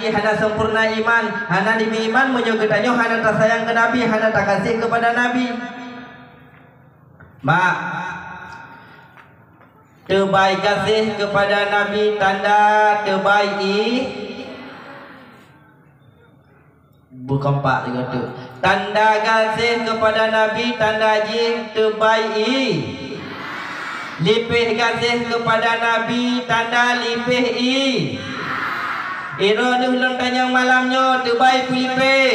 hana sempurna iman, hana demi iman menyogetanyo hana tak sayang ke Nabi, hana tak kasih kepada Nabi. Mak terbaik kasih kepada Nabi tanda terbaik bukan pak juga tu. Tanda kasih kepada Nabi tanda ji terbaik. Lipih kasih kepada Nabi tanda lipih i. Iro dulu tanya malamnya terbaik lipih.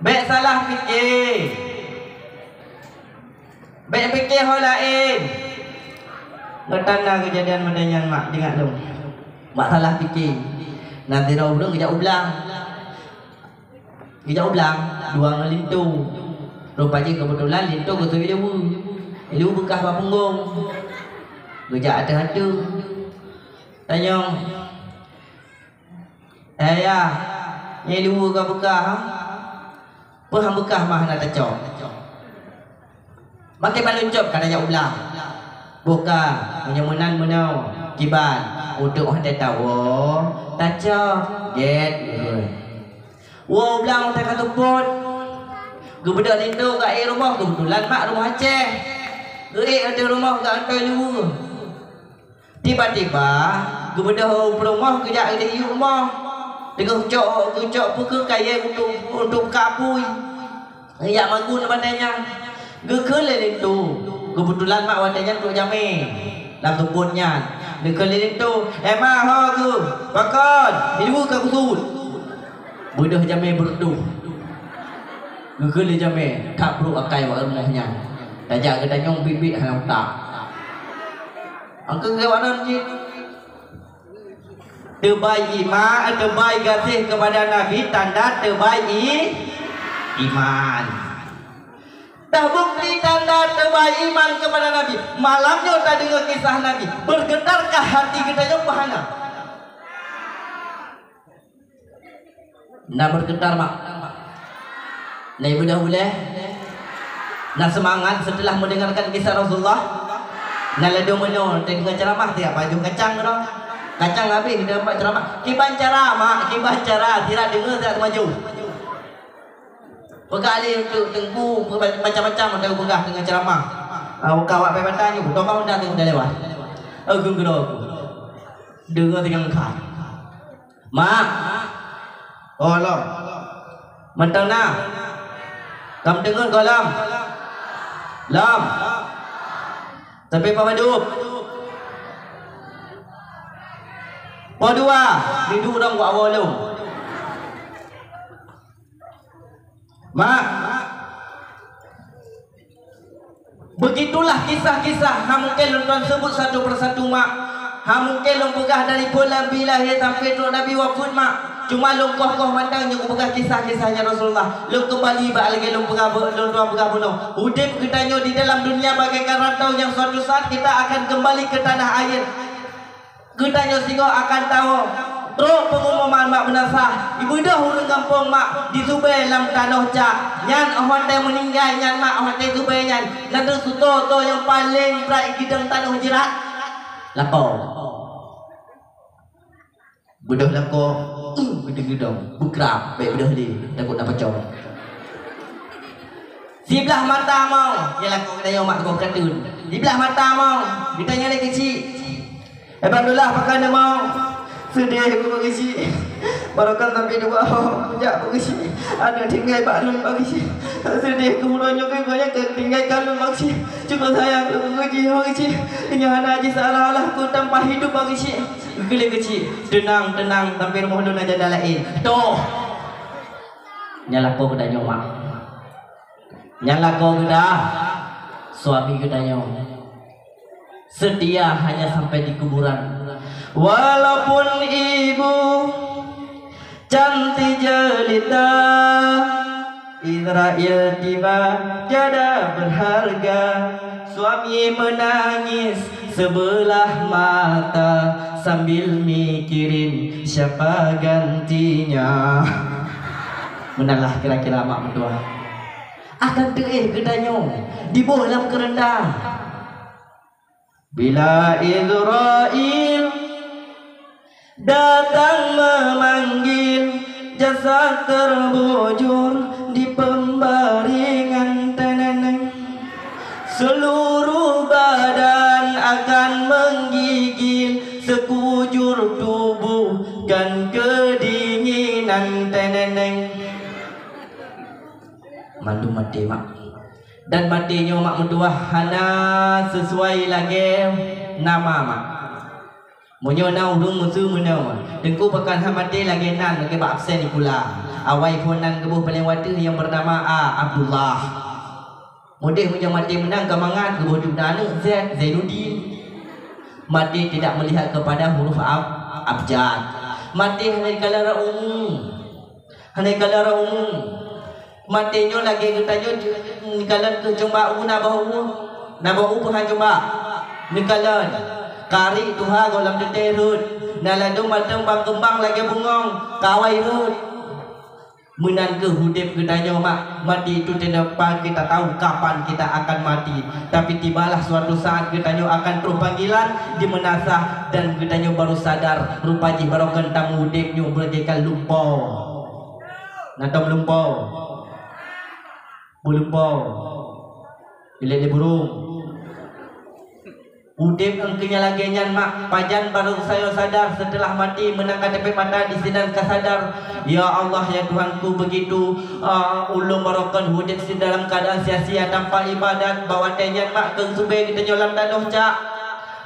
Baik salah fikir. Baik fikir hal lain. Ngetanda kejadian mendenyan mak dengar dong. Mak salah fikir. Nanti dah ulang kejap ulang. Kejap ulang dua ngelintu. Rupanya kebetulan lintu ketua dia. Dia bekas apa punggung. Kejap ada. Tanya. Ya. Yang dua ke bekas ha? Paham bekas mah nak tecok. Makin maluncop katanya ulang. Bukan menyemunan menau kiban untuk orang tak tahu. Tecok get. Wow ulang tak kata pot. Gebedak lintu kat air rumah kebetulan mak rumah Aceh. Gerik ada rumah kat antai dulu. Tiba-tiba gebedak rumah kejap ada rumah. Dengan kucok pukul kaya untuk kapui. Ya magun pandainya. Gekelilin tu. Kebetulan mak wadanya untuk jamin. Dalam tupunnya. Gekelilin tu. Mak ha ke. Bakal. Ibu ke kusut. Budah jamin berdu. Gekelilin jamin. Tak perlu akai wak rumahnya. Tajak ke tanyong bibit halang tak. Angka ke warna ni. Terbaik iman, terbaik kasih kepada Nabi tanda terbaik iman. Dah bukti tanda terbaik iman kepada Nabi. Malamnya tak dengar kisah Nabi. Bergetarkah hati kita yang pahana? Nak bergetar mak? Nak ibu dah boleh? Nak semangat setelah mendengarkan kisah Rasulullah? Nak ledung menyo dengan ceramah tiap baju kacang dah. Kacang habis kita dapat ceramah. Kiban ceramah, kiban cara tidak dengar tidak maju. Pekali untuk tengku macam-macam ada pegah dengan ceramah. Kawak pai tanya, tong kau dah tengok dah lewat. Agung gero. Dengar dengan kau. Mak. Oh lam. Mentang na. Kamu dengar kau lam. Lam. Tapi apa hidup? Dua, hidup dong gua awalum. Mak, begitulah kisah-kisah. Mungkin tuan sebut satu persatu mak. Mungkin long pegah dari bulan bilahi sampai tu Nabi wafat mak. Cuma long koh mandang yang pegah kisah-kisahnya Rasulullah. Long kembali balik lagi long pegah tuan pegah bunuh. Udip ketanyo di dalam dunia bagaikan rantau yang suatu saat kita akan kembali ke tanah air. Ketanyo singo akan tahu terus pengumuman mak benasah. Ibu dah urang kampung mak di Subay dalam tanah cak. Nyan orang teh meninggal nyan mak orang teh Subay nyan. Nanti suto to yang paling berat gidang tanah jerat. Lapau. Budah lako. Gidang-gidang. Bukrap baik budah li. Takut dapat cong. Sebelah mata mau. Ya lako ketanyo mak kau katun. Sebelah mata mau. Ditanya lagi kecil. Alhamdulillah pakai nama sedih aku bagi barokan tapi dua sejak bagi ada tinggal balun bagi sedih kemudiannya kaya tinggal kalun bagi cukup sayang bagi ini hanya aja salah aku tanpa hidup bagi gila kecil tenang tapi rumah dulu aja lain toh nyala kau kita nyomak nyala kau kita suami kita nyomak setia hanya sampai di kuburan. Walaupun ibu cantik jelita, Israel tiba jada berharga. Suami menangis sebelah mata sambil mikirin siapa gantinya. Menalah kira-kira mak mentua. Akan teih kedanyo di bolam kerendah. Bila Israel datang memanggil, jasad terbujur di pembaringan teneneng. Seluruh badan akan menggigil, sekujur tubuh kan kedinginan teneneng. Mandu mati mak. Dan matinya mak mentua hana sesuai lagi nama mak. Munyo nau dung musu munyo. Dengku pakan hamati lagi nan lagi ba absen pula. Awai punan kebuh paling watu yang bernama Abdullah. Mudih munyo mati menang kemangan kebuh dudana Zainuddin. Mati tidak melihat kepada huruf abjad. Mati hanya kalara umum. Hanya kalara umum. Matinya lagi katanya nikalan ke coba una bahu. Na bahu pun coba. Nikalan kari tuha golam teterut naladung matang bang kembang lagi bungong kawai rut menan ke hudip ketanya mak mati itu tidak kita tahu kapan kita akan mati, tapi tibalah suatu saat ketanya akan terus panggilan di menasah dan ketanya baru sadar rupaji baru kentang hudipnya bergegal lupa natam lupa bila dia burung udip engkenya lagi nyan mak pajan baru saya sadar setelah mati menangkan tepi mata di sinan kasadar. Ya Allah ya Tuhanku begitu ulung barokan hudip di dalam keadaan sia-sia tanpa ibadat bawa tenyan mak gesube kita nyolam tanuh cak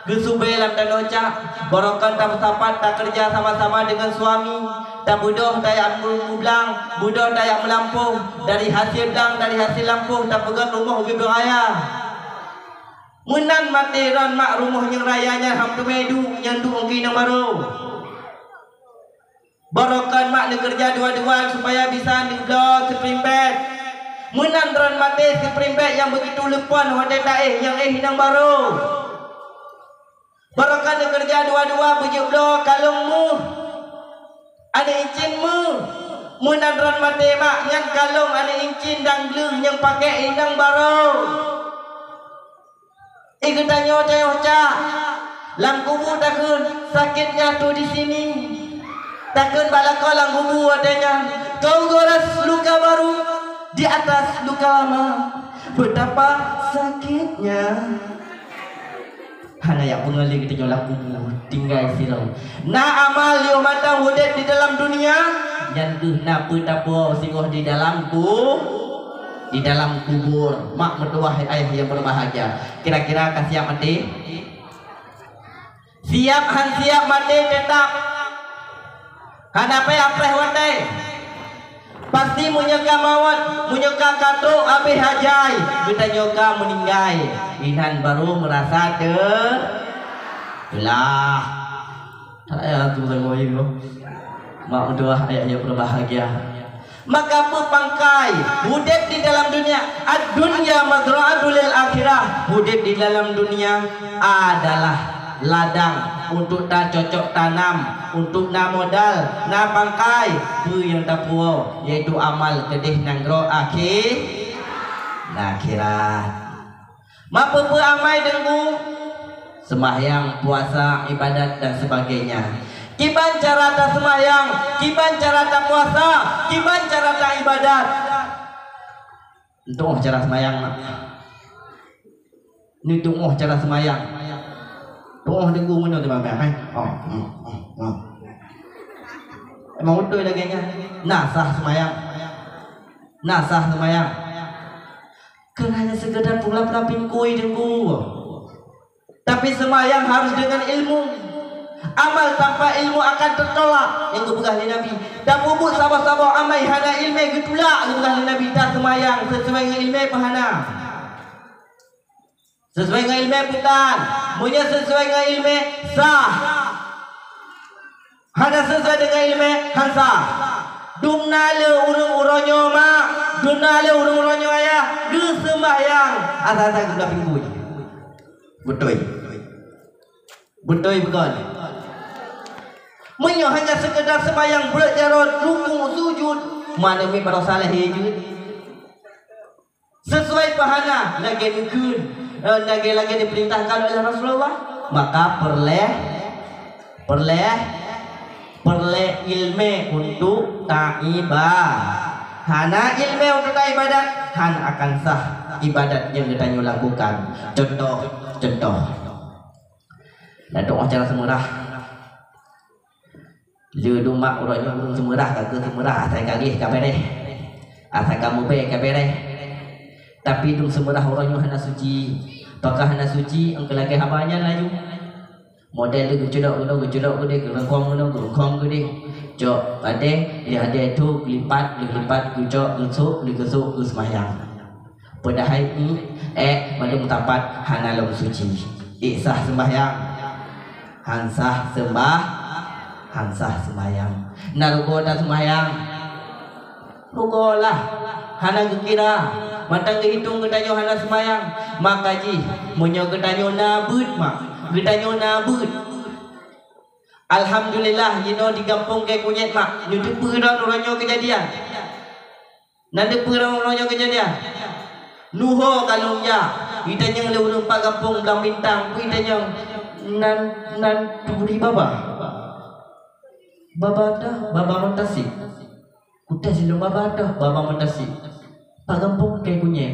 gesube lam tanuh cak barokan tak sapat tak kerja sama-sama dengan suami tak budoh tak mublang budoh tak melampung dari hasil blang dari hasil lampung tak pegang rumah ugi beraya. Munan mati ron mak rumah yang rayanya hampir medu yang tu mungkin yang baru. Barokan mak nak kerja dua-dua supaya bisa diblok seperimpet. Munan ron mati seperimpet yang begitu lepuan hodai taih yang yang baru. Barokan nak kerja dua-dua bujuk blok kalungmu. Ada incinmu. Munan ron mati mak yang kalung ada incin dan glung yang pakai inang baru. Ikutanya oca lam kubur takun sakitnya tu di sini takun balakau lam kubur adanya kau goras luka baru di atas luka lama betapa sakitnya hana yang pengali kita lam kubur tinggal silau na amal yo mata hudip di dalam dunia yang na petapa singoh di dalam kubur. Mak mertua ayah yang berbahagia. Kira-kira akan siap mati? Siap mati tetap. Hadapi apa wate? Pasti munyaka mawat, munyaka kato abe hajai. Kita nyoka meninggai. Inan baru merasa lah. Ayah tu saya itu. Mak mertua ayah yang berbahagia. Maka pepangkai hudip di dalam dunia ad-dunya mazra'atul lil akhirah. Hudip di dalam dunia adalah ladang untuk tak cocok tanam, untuk na modal, na pangkai tu yang tak puas yaitu amal kedih nanggro akhirat. Mapa amai dengku sembahyang, puasa, ibadat dan sebagainya. Kiban cara tak semayang, kiban cara tak puasa, kiban cara tak ibadat. Itu cara semayang. Ini tu cara semayang. Tu dengu mana tu bang? Emang betul lagi nya. Nasah semayang. Kan hanya sekedar pula pingkui dengu. Tapi semayang harus dengan ilmu. Amal tanpa ilmu akan tertolak. Yang kebegah Nabi dan bubuk sabar-sabar amai hana ilmu getulak kebegah Nabi tak semayang sesuai dengan ilmu pahana. Sesuai dengan ilmu bukan. Punya sesuai dengan ilmu sah. Hana sesuai dengan ilmu hansa. Dumnale urung-uronyo mak, dumnale urung-uronyo ayah, ge sembahyang. Asa-asa gula pinggui. Betul bukan. Munyo hanya sekedar sembahyang berjarot ruku sujud mana mi pada salah hejud sesuai pahana lagi nukun lagi diperintahkan oleh Rasulullah, maka perleh ilmu untuk ta'ibadah. Hana ilmu untuk ibadat, hana akan sah ibadat yang kita lakukan. Contoh. Dan doa cara semurah. Lu mak urangnya belum semurah, kagak semurah, asal kagih kabeh. Asal kamu be kabeh. Tapi dum semurah orangnya hana suci. Apakah hana suci engke lagi habanya laju. Model lu gejodok gede, gerengkong gede. Jok ade dia ada itu lipat gejok gesuk semayang. Padahal ini pada mutapat hana lu suci. Sah sembahyang. Hansah sembahyang. Narugo dah sembahyang. Rugolah. Hana kira matang hitung getanyo hana sembahyang. Maka ji munyo getanyo nabut mak. Getanyo nabut. Alhamdulillah yino di kampung ke kunyit mak. Nyutu peran orangnya kejadian. Nanti peran orangnya kejadian. Nuho kalau ya. Kita yang lewat empat kampung belang bintang. Kita yang nan turi baba mentasi. Kuda silong baba mentasi. Pak kampung kayak kunyit.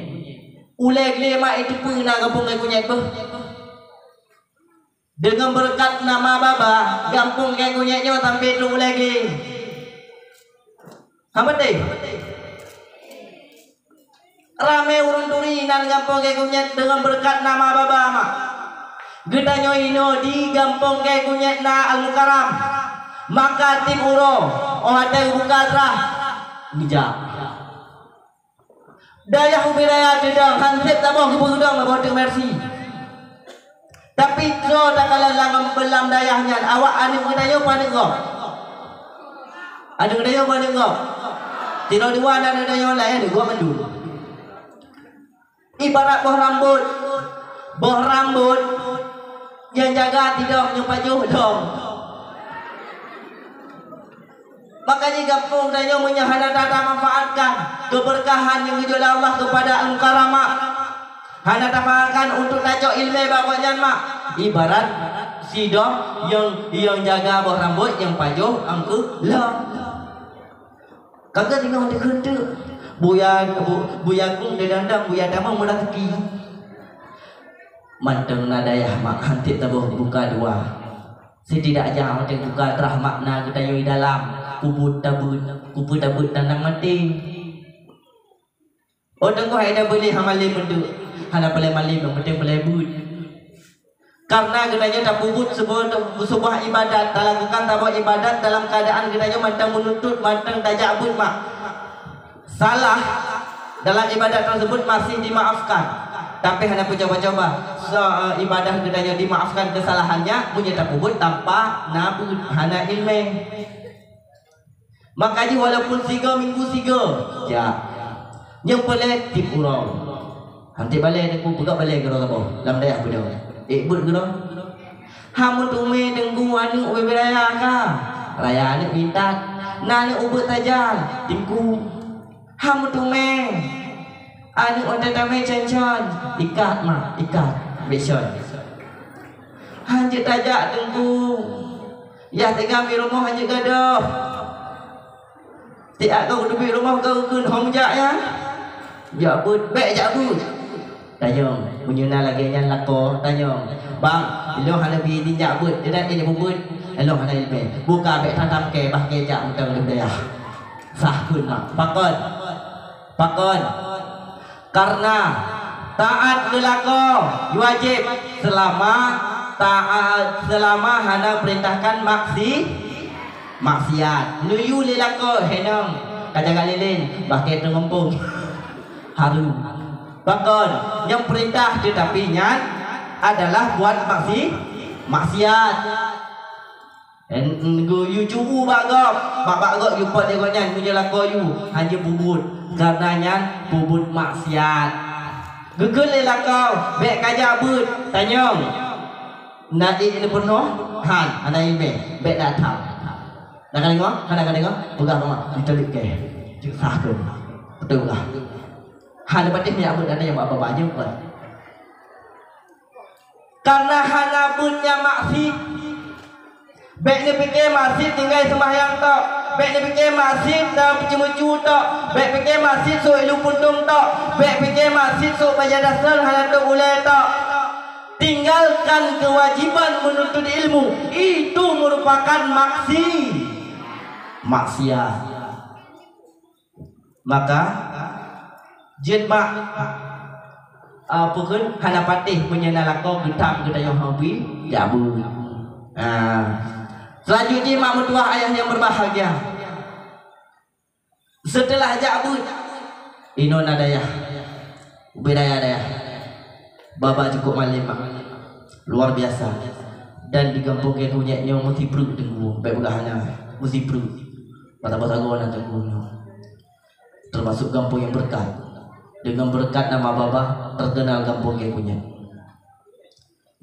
Ulek lema itu pun nak kampung kayak kunyit tu. Dengan berkat nama baba, kampung kayak kunyitnya sampai tu lagi. Apa deh? Rame urun turi nan kampung kayak kunyit dengan berkat nama baba mak. Gedanyo ino di kampung kayak kunyit na Al-Mukarram. Maka tim uro ada bukadrah bijak. Daya ubiraya dedang hansip taboh kebudang maboteng mercy. Tapi so tak kalah langam belam dayahnya awak anu gedanyo panik kok. Anu gedanyo panik kok. Tino dua dan gedanyo lain gua mendul. Ibarat boh rambut yang jaga tidak nyepajuh dong. Makanya kampung danyo menyahana tata manfaatkan keberkahan yang dijual Allah kepada Al-Mukarram. Hana tapakan untuk taco ilmu bapaknya mak. Ibarat sidom yang jaga boh rambut yang pajuh angku lah. Kagak tinggal di kente. Buyagung dedandang buya damang meraki. Manteng nadayah mak hantit tabuh buka dua. Setidaknya manteng buka terah makna kita yoi dalam kupu tabut tandang mati. Orang kau ada boleh hamali bentuk, hana boleh mali bentuk boleh but. Karena kita tak bubut sebuah ibadat, lakukan tabuh ibadat dalam keadaan kita manteng menuntut manteng tajak but mak. Salah dalam ibadat tersebut masih dimaafkan. Tapi hanya coba-coba ibadah gedanya dimaafkan kesalahannya punya tapubut tanpa nabut hana ilmu. Makanya walaupun 3 minggu ya yang boleh tipurau nanti balik aku buka balik ke apa dalam daya aku dah but ke hamun tume denggu anu beraya ka raya anu minta nani ubut tajal timku hamun tume anu ada tame cancon ikat beson hanjut tajak denggu ya tengah di rumah hanjut gadoh. Tiap kau duduk rumah kau kun hongjak ya. Jabut, baik jabut. Tanyong, menyuna lagi yang lako. Tanyong, bang, lo hana bi di jabut, dia ini bubut. Lo hana ilmu. Buka baik tatam ke bah kejak muka lebih sah kun mak. Pakon. Karena taat lelako wajib selama hana perintahkan maksiat. Nuyu lelako henong kajaga lilin pakai tengompong harum. Bahkan yang perintah tetapi nyat adalah buat maksiat. You cubu bagok you pot dekonya punya lako you hanya bubut karenanya bubut maksiat. Gegel lelako bek kajabut tanyong. Nadi ini penuh han ana ilme bek datang. Nak tengok, buka mama, ditelik ke, sah tu, betul lah. Hal lepas ni abang ada yang apa banyak pun. Karena hana bunnya maksud. Baik ni fikir masjid tinggal sembahyang tak. Baik ni fikir masjid dah bercucu tak. Baik fikir masjid so ilu pundung tak. Baik fikir masjid so baca dasar hana tak boleh tak. Tinggalkan kewajiban menuntut ilmu. Itu merupakan maksiat. Maka jetmak apa kan hana patih menyenalako getam kita yang hobi jabu. Selanjutnya mak mentua ayah yang berbahagia. Setelah jabu inon adaya budaya daya baba cukup malim luar biasa dan digampung ke kunyaknya mesti perut tenggu baik begahana mesti perut bata-bata gona tenggu termasuk kampung yang berkat. Dengan berkat nama baba terkenal kampung yang punya.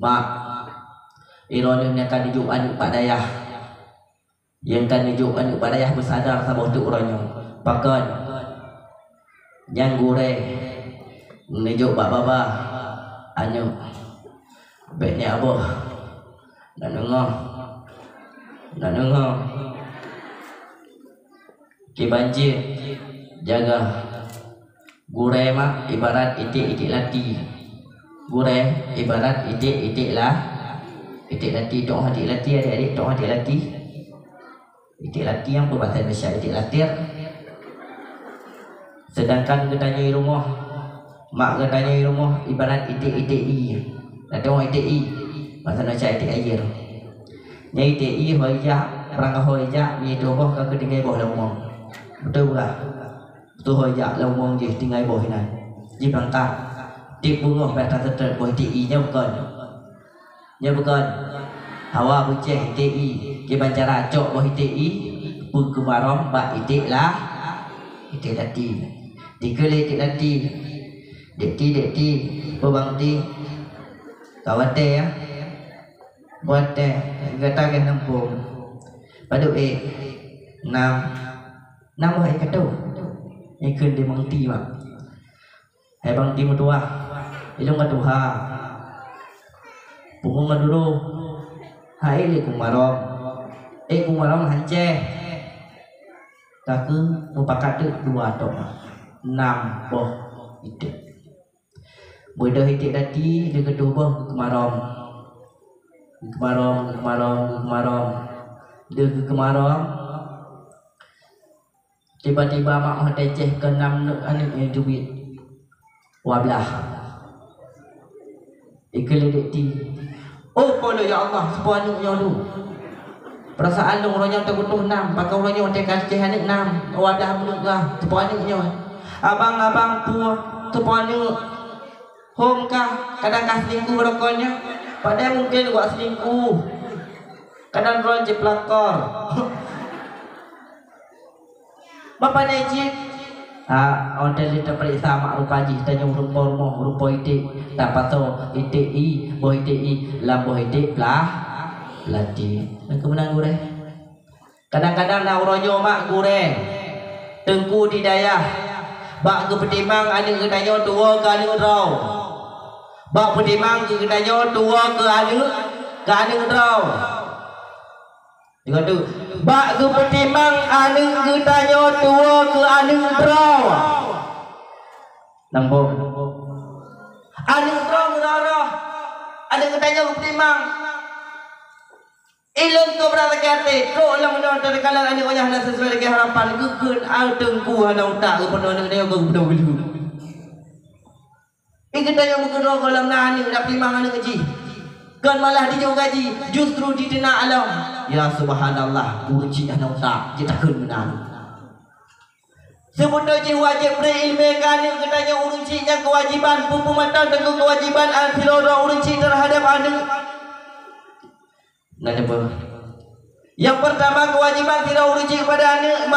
Mak, ironi yang akan dijuk anak Pak Dayah, yang akan dijuk anak Pak Dayah bersadar sama untuk orangnya. Bahkan yang gure menunjuk Pak Baba, anak baiknya abah, nak dengar, kibanjir. Jaga gure mak ibarat itik lati. Gure ibarat itik lati dong hati lati adik-adik dong hati lati. Itik lati yang berbahasa Indonesia itik latir. Sedangkan katanya rumah mak katanya rumah ibarat itik-i. Dong itik-i bahasa Indonesia itik air. Nya itik-i hoja perangkah hoja ni doboh ka ketinggai boh lomong. Betul tak? Tu hoja lomong je tinggal boh hinan. Ji berangkat tip bunga pada tetet boh TI nya bukan. Nya bukan. Hawa buceh TI ke bancara cok boh TI pun kemarom bak itik lati. Dikele itik lati. Dekti pebangti kawan teh ya. Buat teh kata ke nampung. Padu 6 hai katu. Ikut di mangti mak. Hai bangti mutua. Ilung katuha. Punggung maduro. Hai li kumarom. Kumarom hanceh. Taku mupakat tu 2 tok. 6 boh itik. Bodoh itik dati dia kedua boh kumarom. Kumarom. Dia kumarom. Tiba-tiba mak hadeceh ke 6 anak duit wablah ikele ti oh polo ya Allah sepuannya lu perasaan lu orangnya terbutuh 6 pakai orangnya tekan ceh anak 6 wablah belukah sepuannya abang sepuannya home kah kadang kah selingkuh berokonya padahal mungkin buat selingkuh kadang orang je pelakor. Bapak Najib hotel kita periksa mak rupaji tanya rupa itik tak patut itik boh itik boh itik lati kemenang gure kadang-kadang nak uronyo mak gure tengku di dayah bak ke petimang anak ketanya tua ke anak rau bak petimang ke ketanya tua ke anak rau dengan tu bak ke petimang anak ke tanya tua ke anak rau nampak anak rau merarah anak ke tanya ke petimang ilmu tu berada kate kau lang menonton terkalang anak orang hendak sesuai dengan harapan gugun al tengku hendak tak ke penuh dia ke betul betul ikut tanya mungkin orang kalau anak nak petimang anak gaji kan malah dijauh gaji justru ditenak alam ya subhanallah puji anak tak kita kun menang sebetulnya wajib berilmikan yang katanya uruncinya kewajiban pemumatan dengan kewajiban al-filora urunci terhadap anak nak apa yang pertama kewajiban tidak urunci kepada anak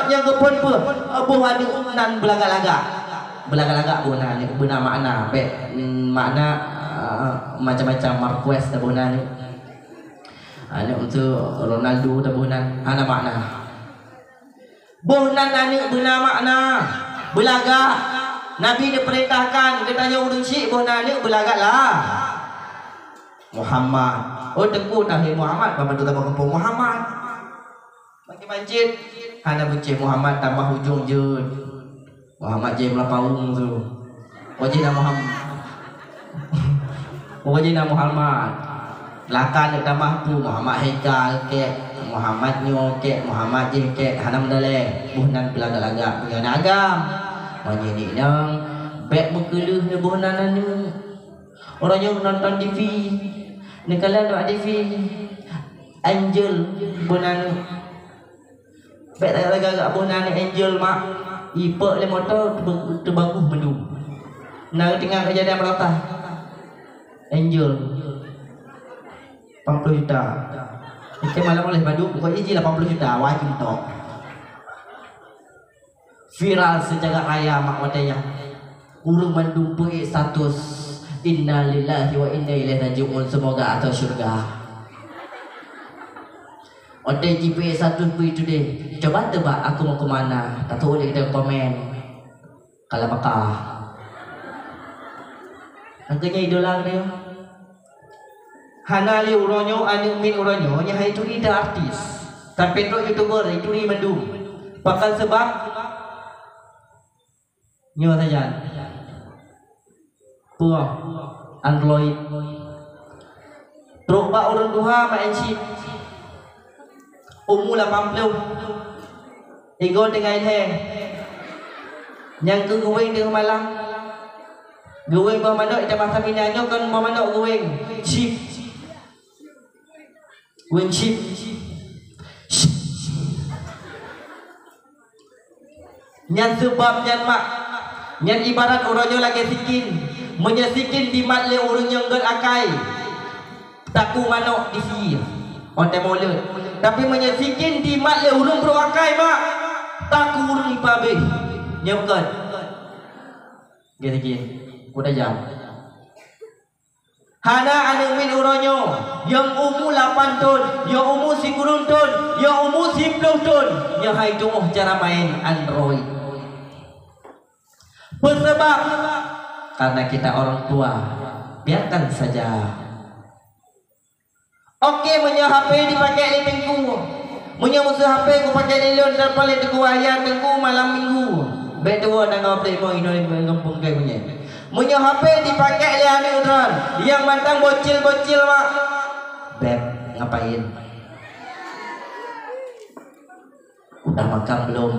yang kepun buh anak nan belagak-lagak buh anak benar makna makna macam-macam Marquez tabunan ni anak untuk Ronaldo tabunan ana makna bohnan anak benar makna belagak Nabi diperintahkan katanya urunci bohnan anak belagaklah Muhammad. Oh tengku dah Muhammad, paman tu tambah kampung Muhammad. Bagi masjid, hana bucih Muhammad tambah hujung je. Muhammad je melapaung tu. Wajib Muhammad. Wajib Muhammad. Lakan tambah tu Muhammad Haikal ke, Muhammad Nyo ke, Muhammad je ke, hana mendale. Buhnan pelaga lagak punya agam. Wajib ni nang bek berkeluh ni buhnan ni. Orang yang nonton TV, ni kalau ada TV Angel buhnan. Bek agak-agak buhnan Angel mak. Ipak le motor terbagus mendu. Nak tengah kejadian melatah. Angel 80 juta. Kita malam oleh badu pokok izin 80 juta wajib tok. Viral sejagat raya mak matanya. Urung mandum puik status inna lillahi wa inna ilaihi raji'un, semoga atau syurga. Oke GPS 1 puik today. Coba tebak aku mau ke mana? Tak tahu dia kita komen. Kalau Mekah. Angkanya idola dia. Hana li uronyo anu min uronyo nya hai tu ida artis. Tapi untuk YouTuber itu ni mendum. Pakal sebab nyo saja. Puah Android. Truk ba urang duha main chip. Umur 80. Ego dengan he. Yang ke guwing dengan malam. Guwing ba manok ita bahasa Mindanyo kan ba manok guwing chip. Guwing chip. Nyan sebab nyan mak. Nyan ibarat orangnya lagi sikin. Menyesikin di mat le urang yang gen akai. Taku manok di si. Onte molet. Tapi menyesikin di mat le urang bro akai mak. Taku urang ipabe. Nyamkan. Gini. Udah jam. Hana anu min uronyo yang umur 8 tahun, yang umur 10 tahun, yang umur 10 tahun, yang hai tu cara main Android. Bersebab karena kita orang tua, biarkan saja. Oke, punya HP dipakai di tengku. Punya musuh HP ku pakai di lon dan paling tengku ayam tengku malam minggu. Baik tua dan kau play mau ini kampung kai punya. Punya HP dipakai oleh ane udran. Yang mantang bocil-bocil mak. Beb, ngapain? Udah makan belum?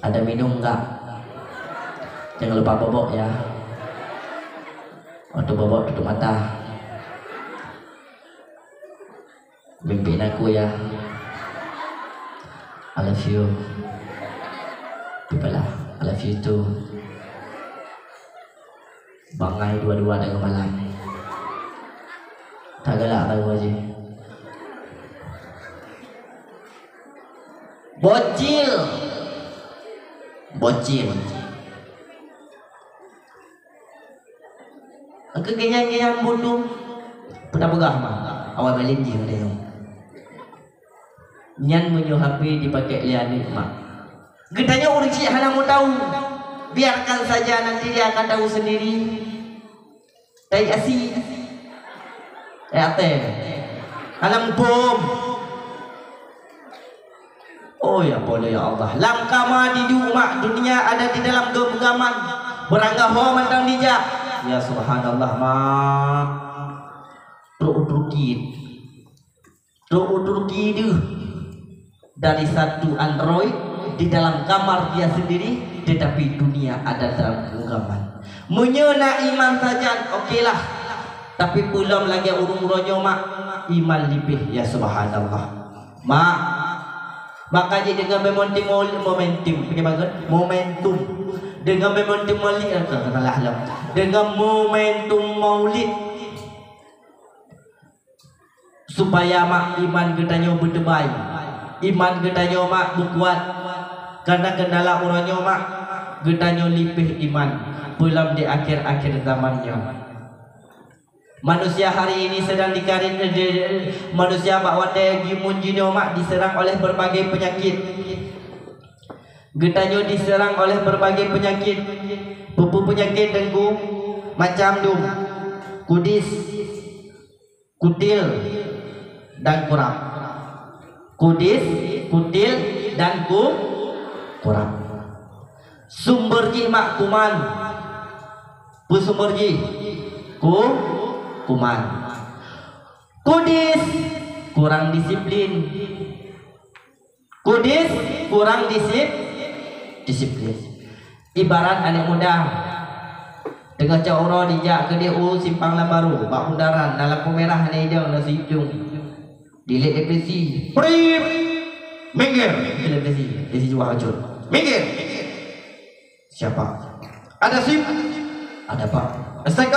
Ada minum enggak? Jangan lupa bobok ya. Waktu bobok tutup mata. Mimpiin aku ya. I love you. Pipalah, I love you too. Bangai dua-dua dengan malam. Tak galak tahu aja. Bocil. Bocil. Angka genyan-genyan bodoh. Pernah begah mah. Awal balik dia dia. Nyan menyo HP dipakai lianik mak. Getanya orang cik hana mau tahu. Biarkan saja, nanti dia akan tahu sendiri. Tai asi. Ate. Alam bom. Oh ya boleh ya Allah. Lam kama di umat dunia ada di dalam genggaman. Beranggah ho mantang dijak. Ya subhanallah mak. Turukit. Turukit dari satu Android di dalam kamar dia sendiri, tetapi dunia ada dalam genggaman. Menyena iman saja, okeylah. Tapi belum lagi urung-urungnya mak, iman lebih ya subhanallah. Mak, makanya dengan momentum, dengan momentum maulid, dengan momentum maulid, supaya mak iman ketanya berdebai, iman ketanya mak berkuat. Karena kendala urangnya mak getanya lipih iman belum di akhir-akhir zamannya. Manusia hari ini sedang dikarin manusia bawa gimun jino mak diserang oleh berbagai penyakit. Getanya diserang oleh berbagai penyakit. Pupu penyakit dengku macam dum. kudis, kutil, dan kurap. Kudis, kutil, dan kurap. Sumberji mak kuman. Pusumberji kuman. Kudis kurang disiplin. Kudis kurang disiplin. Ibarat anak muda dengan cauro dijak ke DU simpang baru bak bundaran dalam pemerah ni dia nasi hijau dilit depresi prip minggir depresi jual hancur minggir. Siapa? Ada SIM? Ada pak. STK?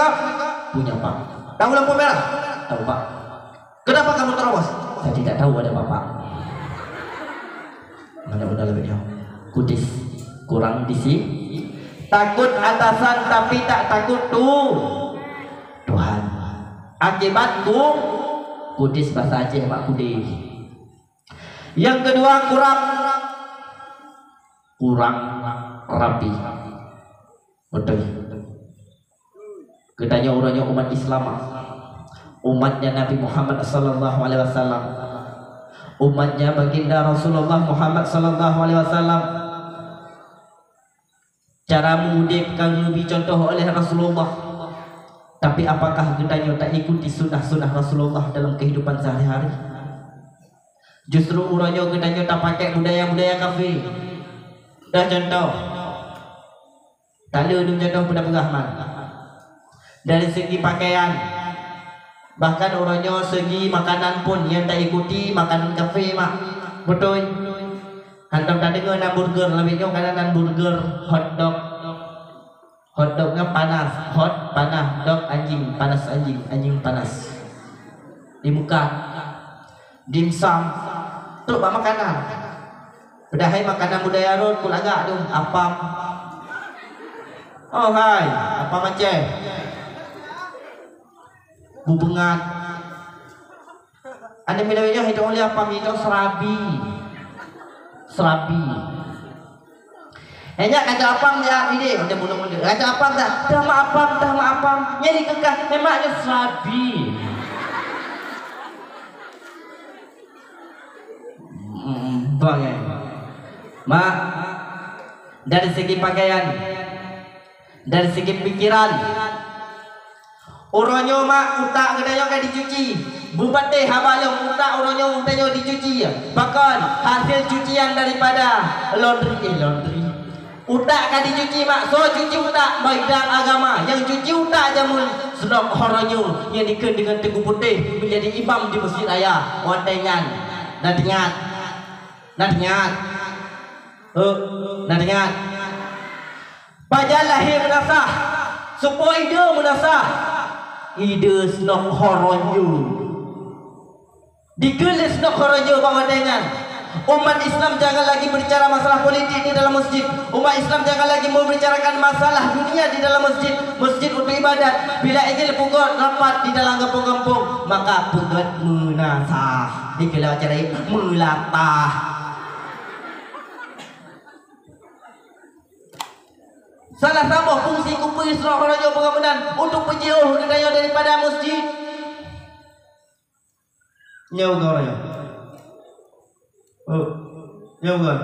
Punya pak. Tahu lampu merah? Tahu pak. Kenapa kamu terobos? Saya tidak tahu ada bapak. Mana udah lebih jauh. Kudis kurang disi. Takut atasan tapi tak takut Tuhan. Akibatku kudis bahasa Aceh mak kudis. Yang kedua kurang rapi. Betul. Katanya orangnya umat Islam, umatnya Nabi Muhammad sallallahu alaihi wasallam, umatnya baginda Rasulullah Muhammad sallallahu alaihi wasallam. Cara mudik kan lebih contoh oleh Rasulullah. Tapi apakah katanya tak ikuti sunnah-sunnah Rasulullah dalam kehidupan sehari-hari? Justru orangnya katanya tak pakai budaya-budaya kafir. Dah contoh. Tak ada contoh pedah-pedahman. Dari segi pakaian, bahkan orangnya segi makanan pun yang tak ikuti makanan kafe mak. Betul. Hantam tak dengar hamburger, lebihnya kanan hamburger, hotdog. Hotdognya panas, hot panas, dog anjing panas, anjing panas. Di muka. Dimsum, tu bak makanan. Pedahai makanan budaya rot kulaga tu, apam. Oh hai, apa macam? Bubengat. Anda bila-bila hidup oleh apa itu serabi. Hanya kata apam dia ini udah mula-mula. Kata apam dah apam. Jadi kekah memangnya serabi. Banyak. Mak, dari segi pakaian, dari segi pikiran, orangnya mak utak kedaya kan dicuci. Bupati habalong utak orangnya utaknya dicuci. Bahkan hasil cucian daripada laundry. Utak kan dicuci mak. So cuci utak bidang agama. Yang cuci utak jamun sedok orangnya yang diken dengan teguh putih menjadi imam di masjid raya. Wantengan. Nak dengar. Pajak lahir menasah. Supaya ide menasah. Ide senok horonyo. Dikelis senok horonyo bawa dengan. Umat Islam jangan lagi berbicara masalah politik di dalam masjid. Umat Islam jangan lagi membicarakan masalah dunia di dalam masjid. Masjid untuk ibadat. Bila ingin pugot rapat di dalam kampung-kampung, maka pugot menasah. Dikelah acara melatah. Salah satu fungsi kumpul Islam Raja Pengampunan untuk penjauh kedaya daripada masjid. Nyau kau raya. Nyau kau.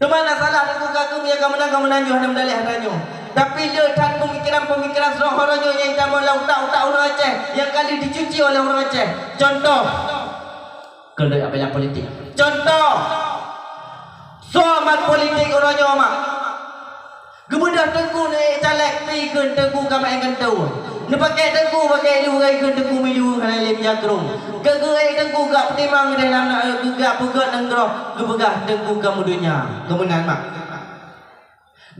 Kemana salah dengan kagum yang kamu menanju hendak medali hadanyo. Tapi letak pemikiran Islam Raja yang kamu utak orang Aceh yang kali dicuci oleh orang Aceh. Contoh. Kalau apa yang politik. Contoh, soal politik orangnya mak. Kemudian tengku ni caleg pikan tengku kami akan tahu. Ni pakai tengku pakai lu gai kan tengku milu halal jagrong. Gegai tengku gak timang dalam gak pegat nanggroh. Gebegah tengku kamu dunia. Kemudian mak.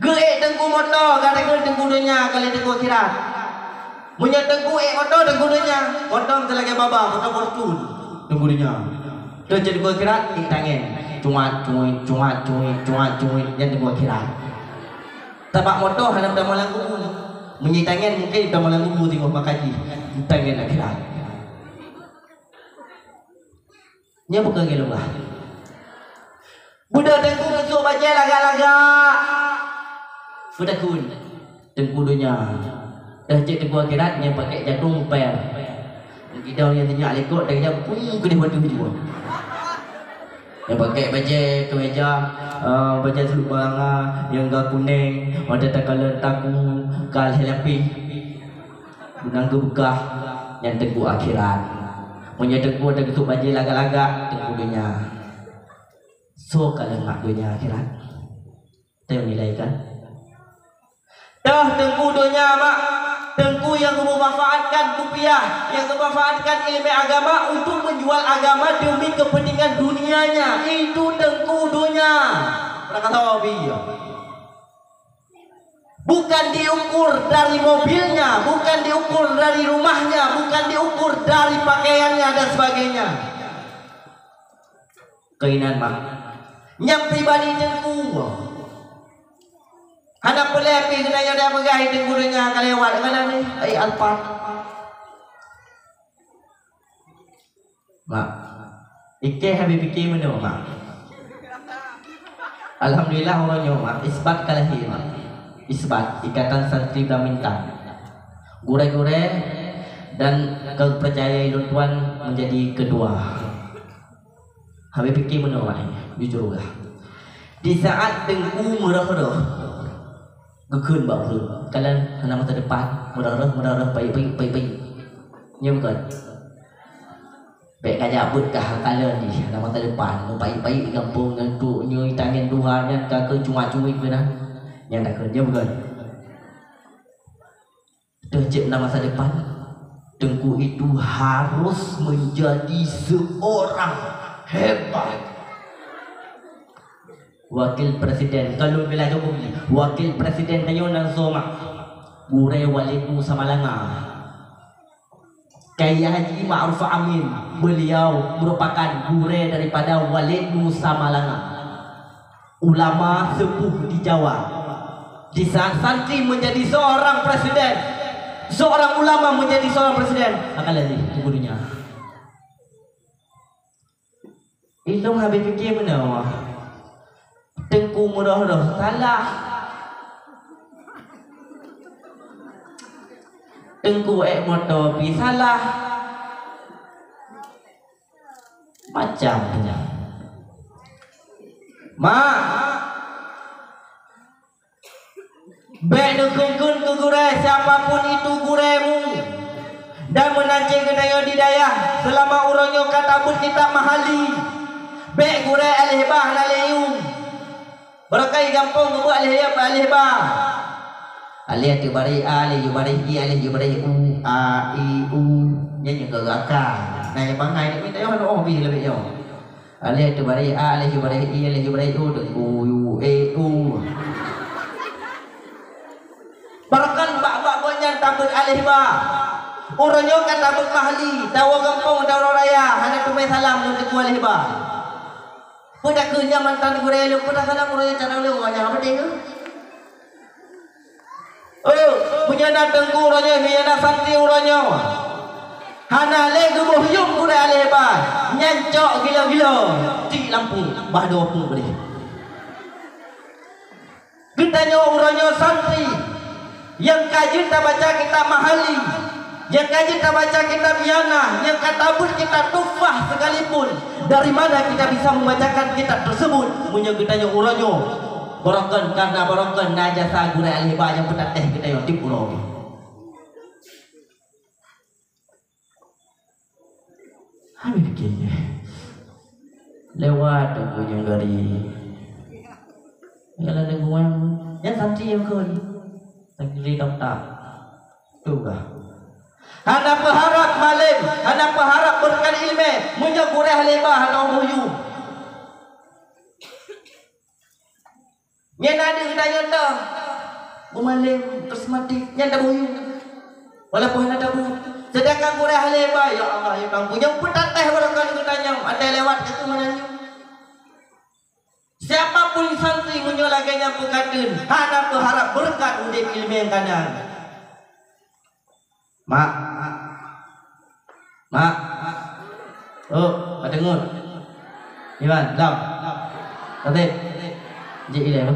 Gegai tengku motor kata tengku dunia kali tengku akhirat. Punya tengku motor tengku dunia. Motor selagi baba motor fortune tengku dunia. Dia jadi gua kira tangan cuat yang gua kira tabak motor hendak dah malang kubu menyi tangan mungkin dah malang kubu tengok makaji tangan nak kira nya bukan gelung lah budak tengku masuk baca laga-laga Fudakun tengku dunia. Dah cek tengku akhiratnya pakai jagung per. Kita yang tanya lekot dah jam pun kena buat tu juga. Yang pakai baju kemeja baju selubang yang gak kuning, ada takalan taku kal helapi. Gunang gebegah yang tengku akhirat. Punya tengku ada ketuk baju lagak-lagak tengku dunia. So kalau mak dunia akhirat. Tengok nilai kan? Dah tengku dunia mak, tengku yang memanfaatkan rupiah, yang memanfaatkan ilmu agama untuk menjual agama demi kepentingan dunianya. Itu tengku dunia. Pernah kata Wabi? Bukan diukur dari mobilnya, bukan diukur dari rumahnya, bukan diukur dari pakaiannya dan sebagainya. Keinginan mak. Yang pribadi tengku. Anak pelepi kena yang dia pegang tengku dunia kalewat mana ni? Alpat. Mak. Ike habis fikir mana mak? Alhamdulillah orangnya mak. Isbat kalahi mak. Isbat Ikatan Santri Blamintang. Gure-gure dan kepercayaan tuan menjadi kedua. Habis fikir mana mak? Jujur lah. Di saat tengku merah-merah gekun baru kalian nama terdepan merah baik ya bukan baik kajak butkah kalian ni nama terdepan baik di kampung ngantuknya tangan Tuhan yang kakak cuma-cumi kena yang tak kerja bukan tercip nama masa depan tengku itu harus menjadi seorang hebat. Wakil Presiden kalau bila Jokowi Wakil Presiden tayo ng Soma Gure Walid Musa Malanga Kaya Haji Ma'ruf Amin beliau merupakan gure daripada Walid Musa Malanga, ulama sepuh di Jawa. Di saat santri menjadi seorang presiden, seorang ulama menjadi seorang presiden, akan lagi gurunya. Ilmu habis fikir mana? Tengku mudah-mudah salah. Tengku motor pi salah. Macamnya. Baik dukun ke gure, siapapun itu guremu, dan menancing kedaya di daya selama urangnya katabut kita mahali. Baik gure alihbah naliyum. Berakai gampang ngebuat alihbah. Alih tu bari alih bari i alih bari u a i u nyanyi ke gakak. Nah yang bangai ni minta yo oh bi lebih yo. Alih tu bari a alih bari i alih bari u tu u e u. Barakan bak-bak bonyan tabut alihbah. Orangnya kan tabut mahli, tawa gampang tawa raya, hanya tumai salam untuk alihbah. Pada kerja mantan gurau lu, pada salam gurau cara lu banyak apa dia? Oh, punya datang guraunya, punya nak santri guraunya. Hana le gebuh yung gurau alihbah, nyancok gila-gila, cik lampu, bahdo pun boleh. Kitanya guraunya santri, yang kaji kita baca kita mahali, yang kaji kita baca kita biana, yang katabut kita tufah sekalipun. Dari mana kita bisa membacakan kitab tersebut? Punya kitanya uranyo. Barangkan karena barangkan najasa guna alihbah yang pernah teh kita yang tipu roh. Habis begini. Lewat aku yang gari. Yalah denguang. Yang santri yang kun. Santri dokter. Tu kah? Hana berharap malim, hana berharap berkan ilmu, menyegurah lebah atau buyu. Yang ada tanya dah, bumalim kesmati, yang dah buyu. Walaupun hana tabu, sedangkan gurah lebah, ya Allah ya Tuhan, yang petateh berkan tanya, ada lewat itu mananya. Siapapun santri menyolaganya berkatun, hana berharap berkat udik ilmu yang kanan. Mak, oh, ada dengar. Iman, lam, nanti, jadi apa?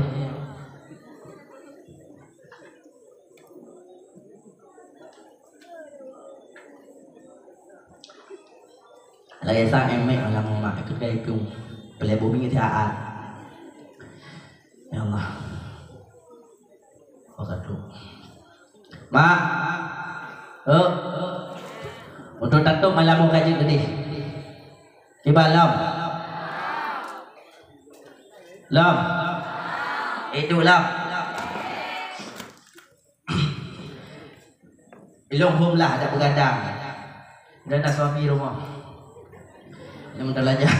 Lagi sang emek orang mak ikut gaya piung. Pelai bumi itu aat. Ya Allah. Bakat lu. Mak. Untuk tatuk malam mau kaji gede. Tiba lam. Lam. Itu lam. Ilong hum lah ada begadang. Dan ada suami rumah. Yang mendelajah.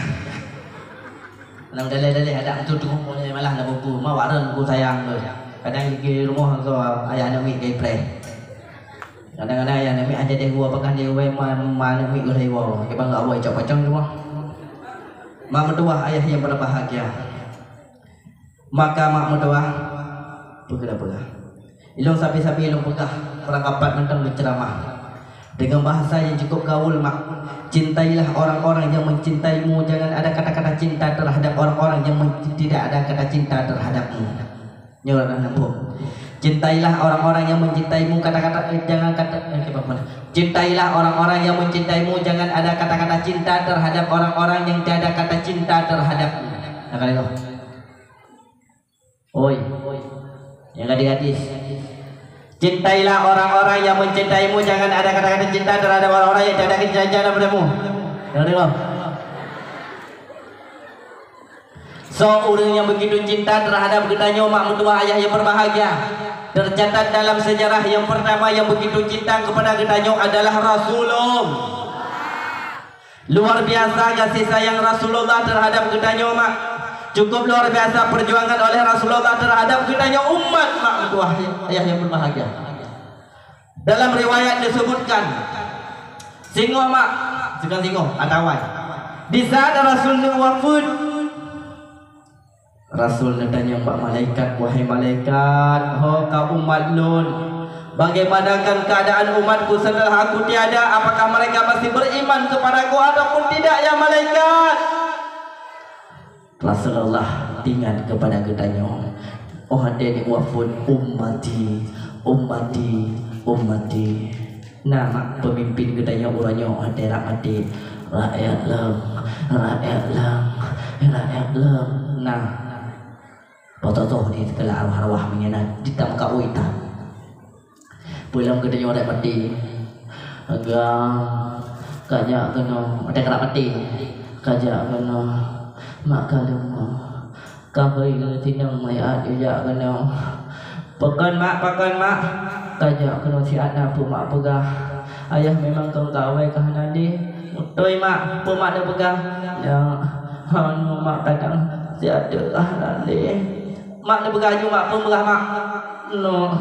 Yang dalih-dalih ada untuk mulai malah nak buku. Mak waran ku sayang tu. Kadang di rumah tu ayah nak mik gay play. Kadang-kadang ayah nak mik aja deh gua pakai dia we mana mik ulai gua. Kita enggak awai cak pacang rumah. Mak mertua ayah yang berbahagia. Maka mak mertua pegah-pegah. Ilong sapi-sapi ilong pegah. Perangkapan mentang berceramah. Dengan bahasa yang cukup gaul mak. Cintailah orang-orang yang mencintaimu. Jangan ada kata-kata cinta terhadap orang-orang yang tidak ada kata cinta terhadapmu. Nyorang nampu. Cintailah orang-orang yang mencintaimu. Kata-kata jangan kata. Cintailah orang-orang yang mencintaimu. Jangan ada kata-kata cinta terhadap orang-orang yang tiada kata cinta terhadapmu. Nah kali itu. Oi. Yang gadis-gadis. Cintailah orang-orang yang mencintaimu. Jangan ada kata-kata cinta terhadap orang-orang yang tiada kata cinta terhadapmu. Dengar. So orang yang begitu cinta terhadap kitanya mak mertua ayah yang berbahagia. Tercatat dalam sejarah yang pertama yang begitu cinta kepada kitanya adalah Rasulullah. Luar biasa kasih sayang Rasulullah terhadap kitanya mak. Cukup luar biasa perjuangan oleh Rasulullah terhadap kitanya umat mak mertua ayah yang berbahagia. Dalam riwayat disebutkan singo mak, bukan singo, atawai. Di saat Rasul wafat, Rasul tanya mbak malaikat, wahai malaikat, ho kau umat nun, bagaimanakah keadaan umatku setelah aku tiada? Apakah mereka masih beriman kepadaku ataupun tidak ya malaikat? Rasulullah ingat kepada kitanya, oh adeni wafun ummati, ummati, ummati. Nama pemimpin kitanya orangnya ada mati, rakyat lang, rakyat lang, rakyat lang. Nah, foto-foto ni segala arwah-arwah menyenang ditam kau itu. Pulang kitanya orang mati, agak kajak kena ada kerap mati, kajak kena. Mak kalung kahoi ke tinang mayat ya kena pakan mak kajak kena si anak pu mak pegah ayah memang kau kawai kah nadi utoi mak pu mak dah pegah ya anu mak kadang si ada kah nadi mak dah pegah ju mak pu pegah mak no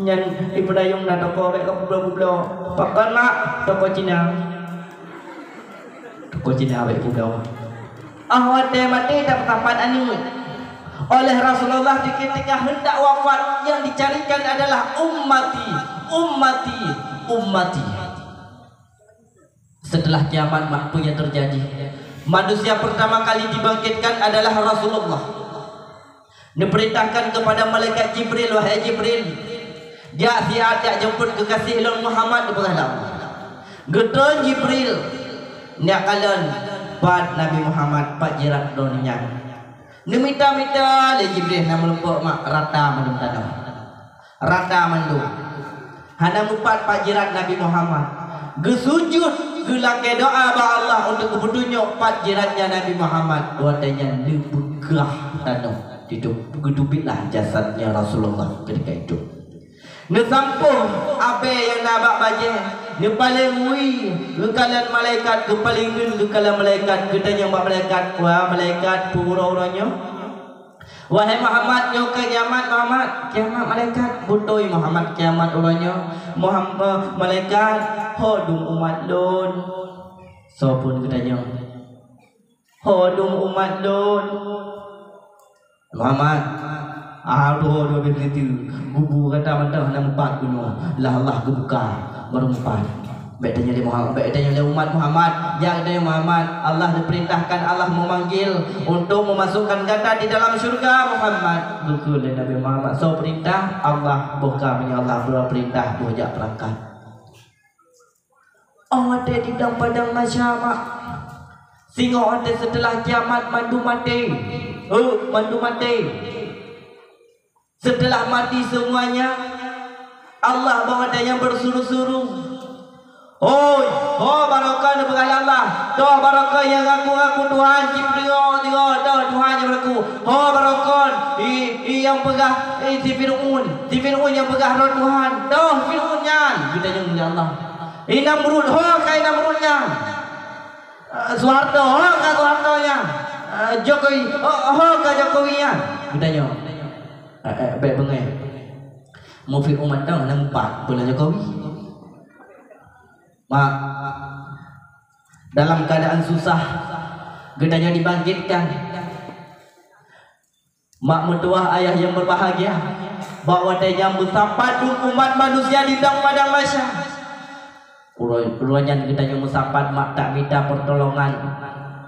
nyan ibu dayung dah toko bek ke bublo pakan mak toko Cina bek bublo. Ahwat mati dapat tempat ani oleh Rasulullah di ketika hendak wafat yang dicarikan adalah ummati, ummati, ummati. Setelah kiamat apa yang terjadi? Manusia pertama kali dibangkitkan adalah Rasulullah. Diperintahkan kepada malaikat Jibril, wahai Jibril, dia siap jemput kekasih Elon Muhammad di peradaban. Geton Jibril, nak kalian Pak Nabi Muhammad Pak jirat dunia. Nemita-mita le Jibril nama lupa mak rata mandum tanam. Rata mandum. Hana mupat Pak jirat Nabi Muhammad. Gesujud gelake doa ba Allah untuk kepetunjuk Pak jiratnya Nabi Muhammad. Wadanya lebegah tanam. Gedubitlah jasadnya Rasulullah ketika itu. Nesampung abe yang nabak baje ne paling mui kekalian malaikat ke paling kekalian malaikat ketanya mbak malaikat wah malaikat pura-uranya wahai Muhammad nyo ke kiamat Muhammad kiamat malaikat butoi Muhammad kiamat uranya Muhammad malaikat hodung umat lon sopun ketanya hodung umat lon Muhammad aduh begitu gubu kata mantap nak empat kuno lah Allah kebuka berempat bedanya le Muhammad bedanya le umat Muhammad yang ada Muhammad Allah diperintahkan Allah memanggil untuk memasukkan kata di dalam syurga Muhammad betul Nabi Muhammad so perintah Allah buka punya Allah berperintah bojak perangkat oh ada di dalam padang masyarakat Sehingga ada setelah kiamat mandu mati. Mandu mati. Setelah mati semuanya, Allah bawa dia yang bersuruh-suruh. Oh barakah dengan Allah. Doa barakah yang aku Tuhan Jibril doa Tuhan yang aku. Oh barakah yang pegah si Fir'aun yang pegah roh Tuhan. Doa Fir'aunnya kita yang mulia Allah. Namrud kai Namrudnya. Soeharto ka Soehartonya. Jokowi ka Jokowinya. Kita yang baik bengai. Mau Fir'aun dah nampak pula Jokowi. Mak, dalam keadaan susah, gedanya dibangkitkan. Mak mentua ayah yang berbahagia, bawa dia musafat umat manusia di padang mahsyar. Keluarnya gedanya musafat, mak tak minta pertolongan,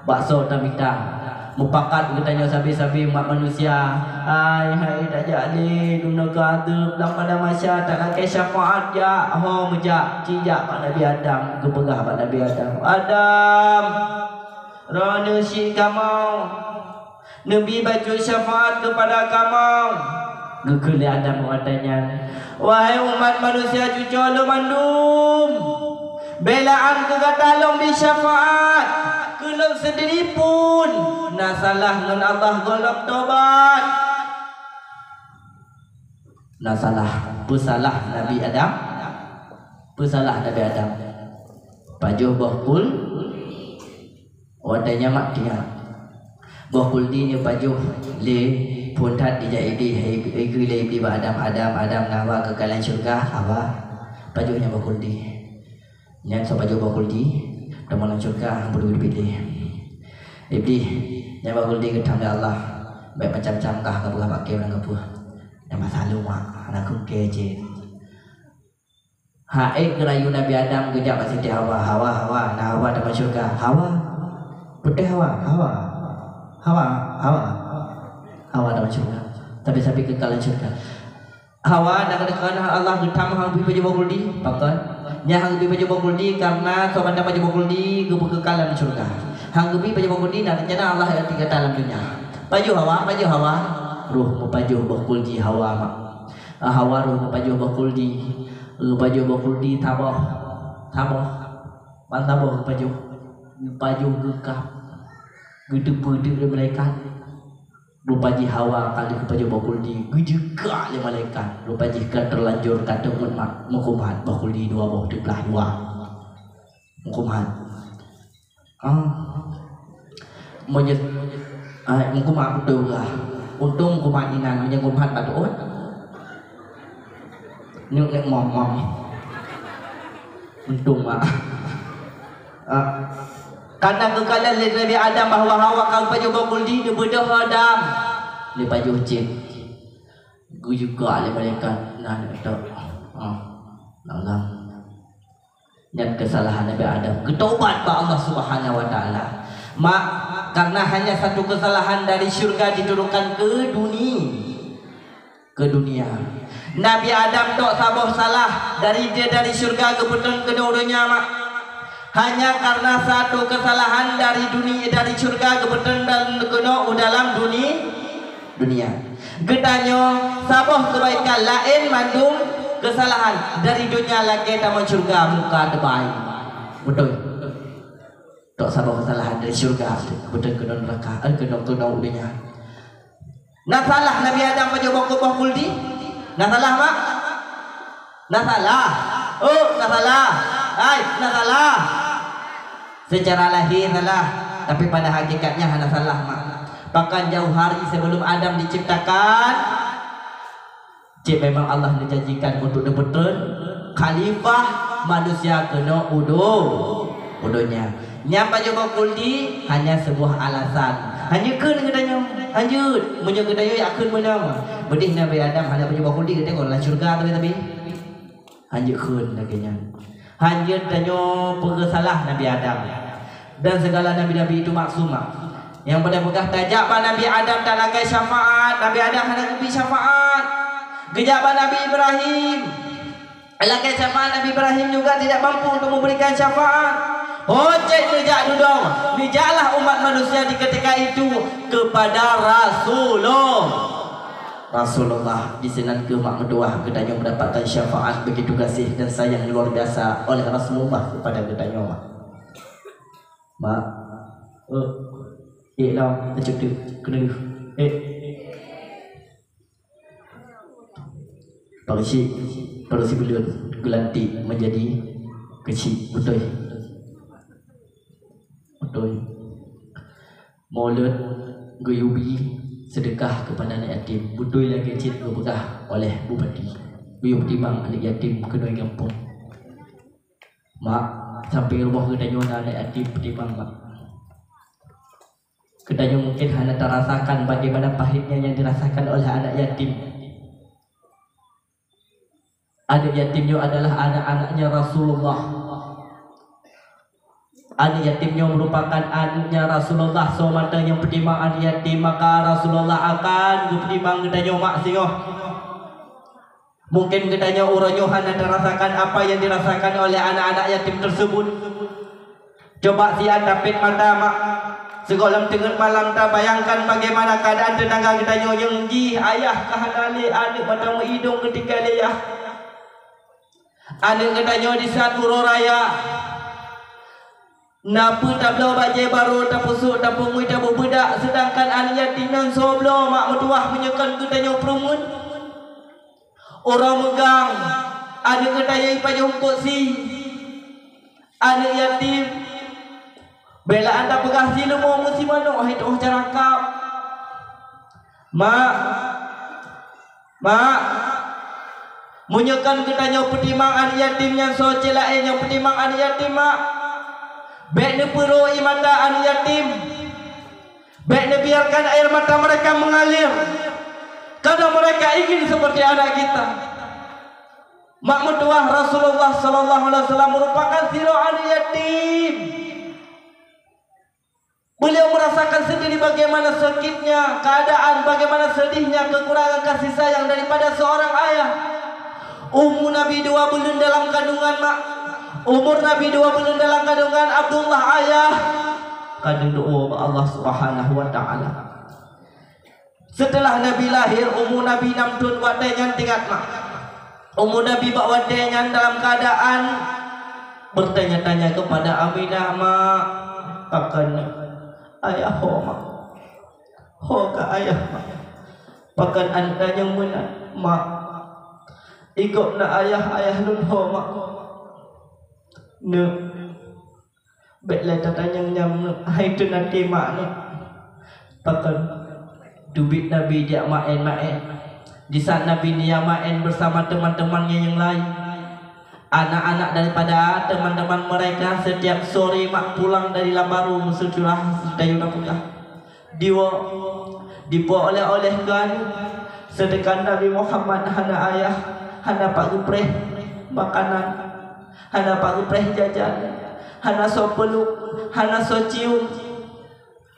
bakso tak minta. Mupakat gedanya sabi-sabi mak manusia. Hai tak jadi dunia kata dalam padang mahsyar tak nak syafaat ja. Mejak cijak Pak Nabi Adam, kepegah Pak Nabi Adam. Rana syik kamu. Nabi baju syafaat kepada kamu. Gekeli Adam katanya, wahai umat manusia cucu lo mandum. Belaan kegatalong di syafaat. Kelong sendiri pun nasalah dengan Allah golok tobat. Nasalah pesalah Nabi Adam. Pesalah Nabi Adam. Pajuh bohpul wadanya mak dia. Bohpul di ni pajuh le pun tat dijak iblis le iblis Adam nawa kekalan syurga Hawa. Pajuhnya bohpul di. Yang so pajuh bohpul di dalam syurga berbeda-beda. Iblis yang bakul dia ketam Allah. Baik macam-macam kah ke buah pakai orang ke yang masalah mak anak keje. Haik kerayu Nabi Adam kejap kat Siti Hawa dalam syurga. Putih Hawa dalam syurga. Tapi kekalan syurga. Hawa nak kena Allah ketam hang pi baju bakul di pakai. Nya hang bi baju bakul di karena sobat dapat baju bakul di kekekalan syurga. Hang bi baju bakul di dan rencana Allah yang tiga dalam dunia. Baju Hawa, ruh baju bakul di Hawa mak. Hawa ruh baju bakul di. Baju bakul di tabah. Ban tabah baju gekap. Gede-gede malaikat. Rupaji Hawa kali baju bakul di gejeka le malaikat. Rupaji kan terlanjur kata mukumat bakul di dua boh di belah dua. Mukumat. Monyet mukumat betul lah. Untung mukumat inan mukumat batu ot. Nek mom. Untung mak. Karena kekalan Nabi Adam bahawa Hawa kau baju bakul di bedah Adam. Dia baju cik. Gu juga le malaikat nah tok. Langgang. Dan kesalahan Nabi Adam. Bertobat ba Allah Subhanahu wa taala. Mak karena hanya satu kesalahan dari syurga diturunkan ke dunia. Nabi Adam tok saboh salah dari syurga ke petang ke dunia mak. Hanya karena satu kesalahan dari syurga ke petang dan ke dalam dunia. Getanyo saboh kebaikan lain mandung kesalahan dari dunia lagi taman syurga muka debai. Betul. Tok saboh kesalahan dari syurga betul ke neraka ke dunia. Nah salah Nabi Adam mencoba bakul di. Nah salah mak. Nah salah. Nah salah. Nah salah. Secara lahir salah, tapi pada hakikatnya hanya salah mak. Bahkan jauh hari sebelum Adam diciptakan, memang Allah dijanjikan untuk betul khalifah manusia kena udonya. Nyapa juga kuldi hanya sebuah alasan. Hanya katanya, hanya katanya yakin menang. Bedih Nabi Adam hanya berjumpa kuldi katanya kalau syurga tapi hanya katanya. Hanya tanya pengesalah Nabi Adam. Dan segala nabi-nabi itu maksum. Yang pada pegah tajak Nabi Adam tak lakai syafaat. Nabi Adam hanya kepi syafaat. Gejaban Nabi Ibrahim lakai syafaat. Nabi Ibrahim juga tidak mampu untuk memberikan syafaat. Hocek nejak dudung. Nijaklah umat manusia di ketika itu kepada Rasulullah di sinan ke mak mendoah kedanya mendapatkan syafaat begitu kasih dan sayang luar biasa oleh Rasulullah kepada kedanya mak lah macam tu kena Parusi beliau gelanti menjadi kecil betul Maulud Guyubi sedekah kepada anak yatim betul yang kecil berpegah oleh bupati Guyubi bang anak yatim kedua kampung mak sampai rumah kedanya anak yatim petimbang mak kedanya mungkin hanya terasakan bagaimana pahitnya yang dirasakan oleh anak yatim. Anak yatimnya adalah anak-anaknya Rasulullah. Anak yatimnya merupakan anaknya Rasulullah. So mata yang pertimbang anak yatim maka Rasulullah akan pertimbang kedanya mak singoh. Mungkin kedanya orangnya hanya terasakan apa yang dirasakan oleh anak-anak yatim tersebut. Coba si tapit mata mak. Sekolah tengah malam tak bayangkan bagaimana keadaan tenaga kedanya yang ji ayah kahanali anak mata hidung ketika leyah. Anak katanya di saat Puro Raya napa tak belau bajai baru tak pusuk tak pungui tak bedak sedangkan anak yatim nan soblo mak mertuah menyekan katanya perumun orang megang anak katanya ipayung kosi anak yatim bela anda pegah silu mau musim mana itu carakap mak munyakan katanya pertimbang anak yatim yang so celak yang pertimbang anak yatim mak baik ne puro mata anak yatim baik ne biarkan air mata mereka mengalir karena mereka ingin seperti anak kita. Mak mendoah Rasulullah sallallahu alaihi wasallam merupakan siro anak yatim. Beliau merasakan sendiri bagaimana sakitnya keadaan, bagaimana sedihnya kekurangan kasih sayang daripada seorang ayah. Umur Nabi 2 bulan dalam kandungan mak. Umur Nabi 2 bulan dalam kandungan Abdullah ayah. Kadang doa Allah Subhanahu wa taala. Setelah Nabi lahir umur Nabi 6 tahun wadanya tingkat mak. Umur Nabi bak wadanya dalam keadaan bertanya-tanya kepada Aminah mak. Akan ayah ho mak. Ho ka ayah mak. Pakan anda yang menang mak. Ikut na ayah nun ho mak ne betlah tatanya nyam hai tu nanti mak ne pakan dubit Nabi dia main di saat Nabi dia main bersama teman-temannya yang lain anak-anak daripada teman-teman mereka setiap sore mak pulang dari Lambaru musujurah dayuna pugah dipo oleh kan sedekah Nabi Muhammad hana ayah hana pak gupreh makanan hana pak gupreh jajan hana so peluk hana so cium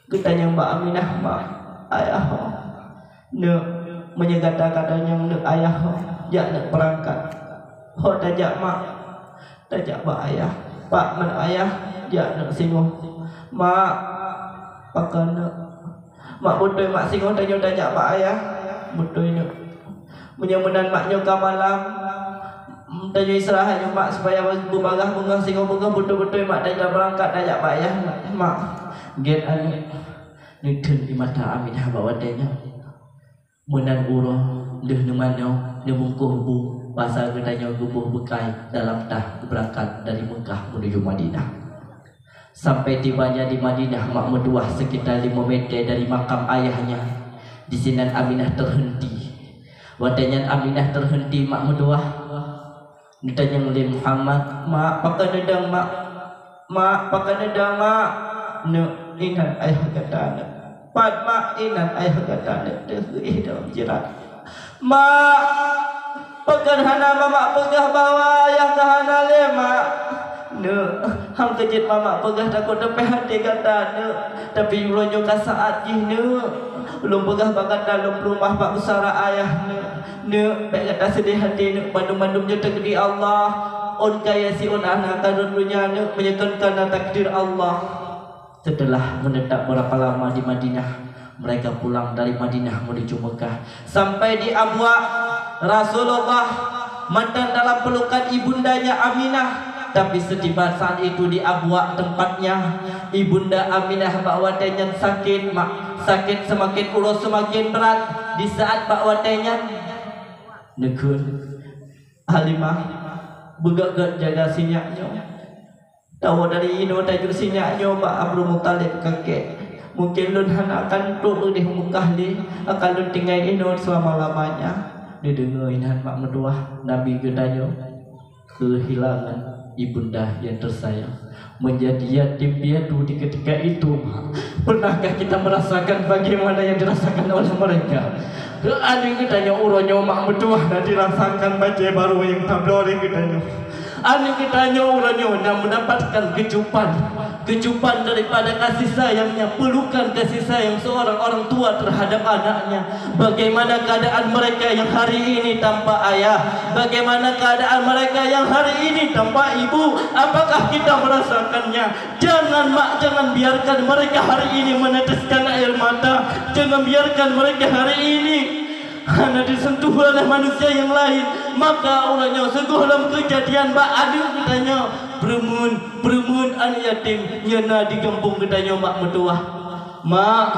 katanya Mbak Aminah mak ayah ne menyegata katanya ne ayah jak ne perangkat ho tajak mak tajak pak ayah pak man ayah jak ne singoh mak pakan ne mak betul mak singoh tajak pak ayah betul ne menyemenan maknya ke malam tanya istirahat mak supaya berbagah bunga singo bunga betul-betul mak dah berangkat dah pak ayah mak get ane nitun di mata Aminah bawa danya menan urah leh nemano nemungkuh bu pasal katanya gubuh bekai dalam tah berangkat dari Mekah menuju Madinah. Sampai tibanya di Madinah mak menduah sekitar 5 meter dari makam ayahnya. Di sini Aminah terhenti. Wadanya Aminah terhenti mak mendoah. Ditanya oleh Muhammad, mak pakai nedang mak pakai nedang mak. Ne inan ayah kata anak. Pad mak inan ayah kata anak. Deh dalam jerat. Mak pakai hana mama pegah bawa ayah ke hana le mak. Ne hang kejit mama pegah takut depeh hati kata ne. Tapi ulunyo ka saat gini belum pegah bakat dalam rumah pak besar ayah ne baik kata sedih hati ne bandum-bandum jatuh di Allah on kaya si on anak karunia menyekan karena takdir Allah. Setelah menetap berapa lama di Madinah, mereka pulang dari Madinah menuju Mekah. Sampai di Abwa, Rasulullah mantan dalam pelukan ibundanya Aminah. Tapi setiba saat itu di Abwa tempatnya, ibunda Aminah bakwatenya sakit, sakit semakin urus semakin berat. Di saat bakwatenya negur Halimah begak jaga sinyaknya. Tahu dari ino tajuk sinyaknya Pak Abdul Muttalib kakek. Mungkin lun akan duduk di Mekah ni, akan lun tinggal ino selama-lamanya. Didengerin mak mendoa Nabi gedanya kehilangan ibunda yang tersayang, menjadi yatim piatu di ketika itu. Pernahkah kita merasakan bagaimana yang dirasakan oleh mereka? Adik kitanya uronya mak mendoa dan dirasakan baca baru yang tablori kitanya. Adik kitanya uronya dan mendapatkan kecupan daripada kasih sayangnya, pelukan kasih sayang seorang orang tua terhadap anaknya. Bagaimana keadaan mereka yang hari ini tanpa ayah? Bagaimana keadaan mereka yang hari ini tanpa ibu? Apakah kita merasakannya? Jangan mak, jangan biarkan mereka hari ini meneteskan air mata. Jangan biarkan mereka hari ini hanya disentuh oleh manusia yang lain. Maka orangnya segala kejadian mak adik katanya Beremun anak yatim nyana di kampung katanya mak mendoa. Mak,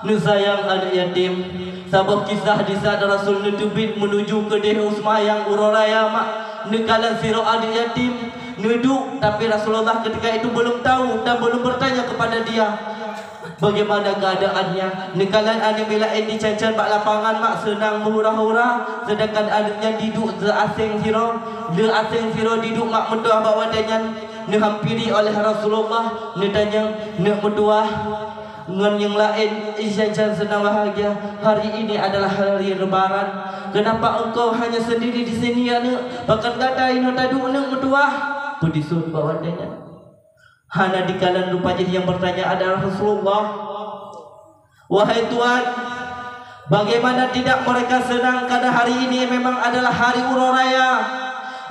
nu sayang anak yatim. Sabab kisah di saat Rasul netubit menuju ke Deh Usmayang Uroraya mak. Nekalan siro anak yatim nuduk, tapi Rasulullah ketika itu belum tahu dan belum bertanya kepada dia bagaimana keadaannya. Nekalan anak milain di cancan bak lapangan mak senang menghura-hura, sedangkan anaknya duduk asing siro duduk mak mendoa bawa danyan hampiri oleh Rasulullah. Tanya mendoa dengan yang lain cancan senang bahagia. Hari ini adalah hari lebaran, kenapa engkau hanya sendiri di sini ya nak? Bahkan kata ino tadu nak mendoa pedisut bawa danyan. Hana di kalangan rupanya yang bertanya adalah Rasulullah. Wahai Tuhan, bagaimana tidak mereka senang karena hari ini memang adalah hari Uroraya.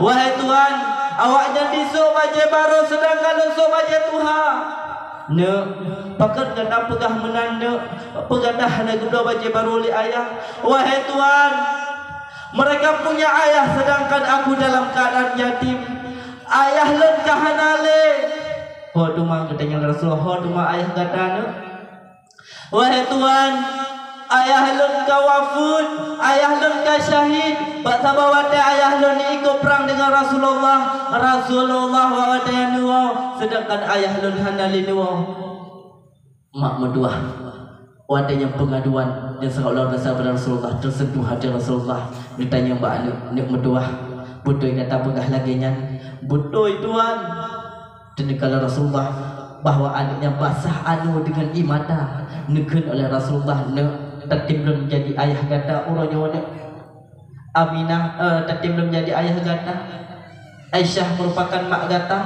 Wahai Tuhan, awaknya disuk baca baru sedangkan disuk baca Tuhan. Ne, pakat kena pegah menanda, pegah dah na guna baca baru li ayah. Wahai Tuhan, mereka punya ayah sedangkan aku dalam keadaan yatim. Ayah lengkah hanale. Hoduma katanya Rasulullah, hoduma ayah katanya. Wahai Tuhan, ayah lun ka wafud, ayah lun ka syahid. Bak sabawate ayah lun ikut perang dengan Rasulullah wawataya nuwa, sedangkan ayah lun hanali nuwa. Mak mendoa wadanya pengaduan dan seolah rasa pada Rasulullah, tersentuh hati Rasulullah. Ditanya mbak nek mendoa, betul kata pegah lagi nyan, betul Tuhan. Dan kalau Rasulullah bahwa anaknya basah anu dengan imata neken oleh Rasulullah tertim belum menjadi ayah kata urangnya Aminah tertim belum menjadi ayah kata. Aisyah merupakan mak gata,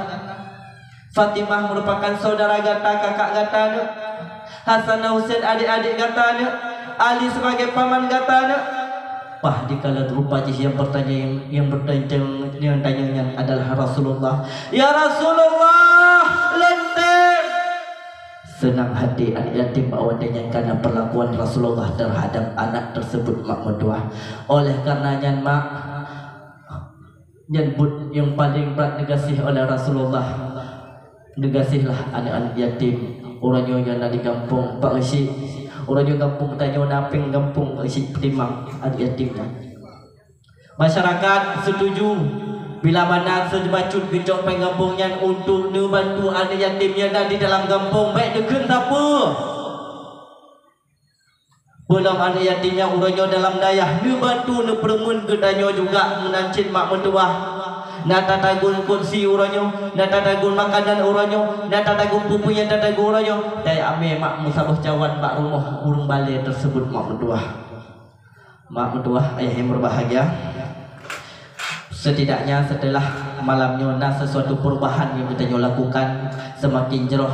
Fatimah merupakan saudara gata, kakak gata, Hasan dan Husain adik-adik gata, Ali sebagai paman gata. Wah, dikala rupanya yang bertanya yang tanya adalah Rasulullah. Ya Rasulullah, lenteng. Senang hati anak yatim awadanya karena perlakuan Rasulullah terhadap anak tersebut mak mendoa. Oleh karenanya mak nyebut yang paling berat negasih oleh Rasulullah. Negasihlah anak-anak yatim. Orangnya yang di kampung Pak Rashid, orang juga kampung tanya naping kampung isi timang adik yatimnya. Masyarakat setuju bila mana sebacut gejok pengampungnya untuk membantu adik yatimnya di dalam kampung baik deken apa. Belum adik yatimnya orangnya dalam dayah membantu nepermun gedanya juga menancin mak mendoa. Nata tagun kursi uranyo, nata tagun makanan uranyo, nata tagun pupunya nata tagun uranyo. Daya ame mak musabah cawan mak rumah urung balai tersebut mak mendoa. Mak mendoa ayah yang berbahagia. Setidaknya setelah malamnya sesuatu perubahan yang kita lakukan semakin jeroh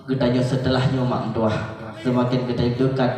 kita setelahnya mak mendoa. Semakin kita dekat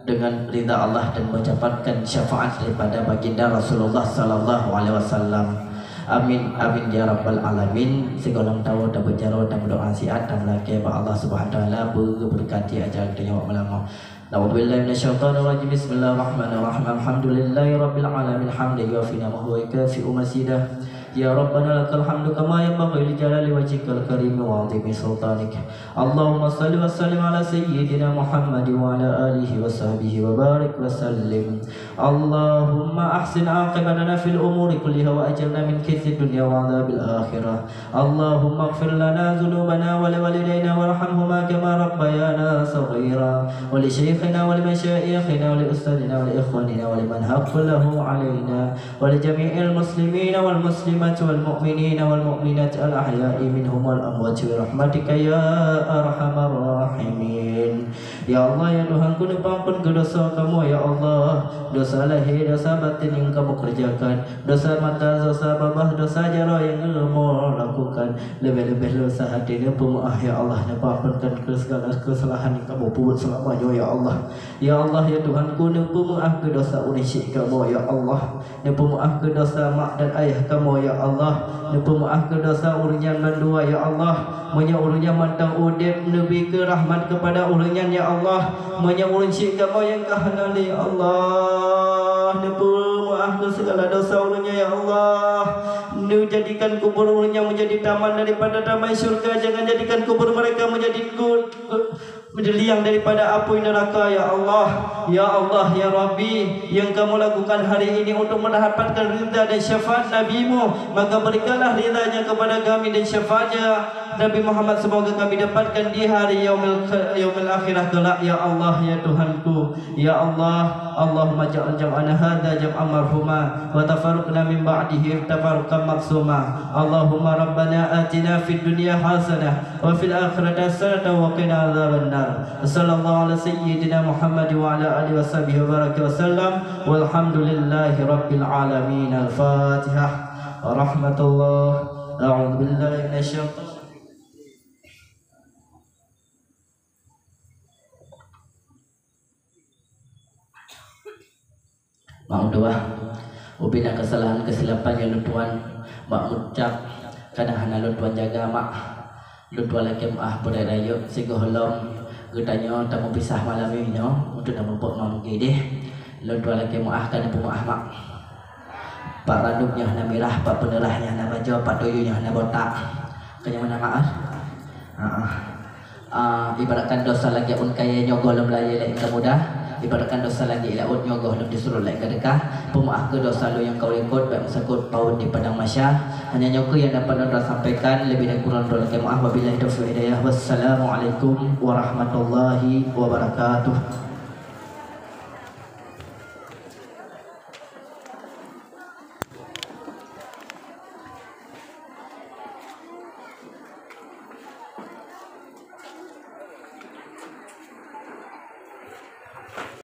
dengan ridha Allah dan mendapatkan syafaat daripada baginda Rasulullah sallallahu alaihi wasallam. Amin amin ya rabbal alamin. Segolong tahu dan berjaro dan berdoa sihat dan melaki Allah Subhanahu wa taala berkati ajar kita jawab malam. Nauzubillahi minasyaitonir rajim. Bismillahirrahmanirrahim. Alhamdulillahi rabbil alamin. Hamdan yuwaffi ni'amahu wa yukafi'u masidah. Ya Rabbana lakal hamdu kama yanbaghi li jalali wajhikal karim wa 'azimi sultanik. Allahumma shalli wa sallim ala sayyidina Muhammad wa ala alihi wa sahbihi wa barik wa sallim. Allahumma ahsin 'aqibatana fil umuri kulliha wa ajirna min khizyid dunya wa 'adzabil akhirah. Allahumma ighfir lana dhunubana wa liwalidayna warhamhuma kama rabbayana shaghira. Wa li shaykhina wa li mashayikhina wa li ustadina wa li ikhwanina wa liman haqqa lahu 'alaina wa li jami'il muslimina wal muslimat والمؤمنين والمؤمنات الأحياء منهم والأموات برحمتك يا أرحم الراحمين. Ya Allah, ya Tuhanku, ampun dosa kamu ya Allah. Dosa lahir, dosa batin yang kamu kerjakan, dosa mata, dosa babah, dosa jara yang kamu lakukan, lebih-lebih dosa hati dan pemaaf ya Allah. Ampunkan segala kesalahan yang kamu buat selamanya ya Allah. Ya Allah, ya Tuhanku, pemaaf ke dosa unisik kamu ya Allah. Pemaaf ke dosa mak dan ayah kamu ya Allah. Pemaaf ke dosa urunyan mandua ya Allah. Menya urunyan mantang udip nabi ke rahmat kepada urunyan ya Allah. Menya urun syik kamu yang kahanali ya Allah. Pemaaf ke segala dosa urunnya ya Allah. Jadikan kubur urunnya menjadi taman daripada taman syurga. Jangan jadikan kubur mereka menjadi liang daripada api neraka ya Allah. Ya Allah, ya Rabbi, yang kamu lakukan hari ini untuk mendapatkan ridha dan syafaat Nabi-Mu, maka berikanlah ridhanya kepada kami dan syafaatnya Nabi Muhammad, semoga kami dapatkan di hari yaumil akhirah kelak ya Allah, ya Tuhanku. Ya Allah, Allahumma ja'al jam'ana hadza jam'an marhuma wa tafarruqna min ba'dihi tafarruqan maksuma. Allahumma rabbana atina fid dunya hasanah wa fil akhirati hasanah wa qina adzabannar. Sallallahu ala sayyidina Muhammad wa ala alihi washabihi wa baraka wasallam. Walhamdulillahi rabbil alamin. Al-Fatihah. Rahmatullah. A'udzu billahi minasyaitonir. Mau doa ubina kesalahan kesilapan yang lutuan mak ucap kadang hana lutuan jaga mak lutuan lagi mah berdaya sehingga holong gedanya tamu pisah malam ini untuk nak membuat mamu gede lutuan lagi mah kadang pemah mak pak raduknya hana merah pak penerahnya hana bajo pak toyunya hana botak kanya mana maaf ibaratkan dosa lagi kaya nyogol melaya lain kemudah. Ibaratkan dosa lagi laut nyogoh lebih disuruh lagi kedekah. Pemaaf ke dosa lo yang kau ikut baik mesakut paut di padang masyah. Hanya nyoku yang dapat anda sampaikan, lebih dan kurang doa lagi maaf. Wabillahi taufiq hidayah. Wassalamualaikum warahmatullahi wabarakatuh.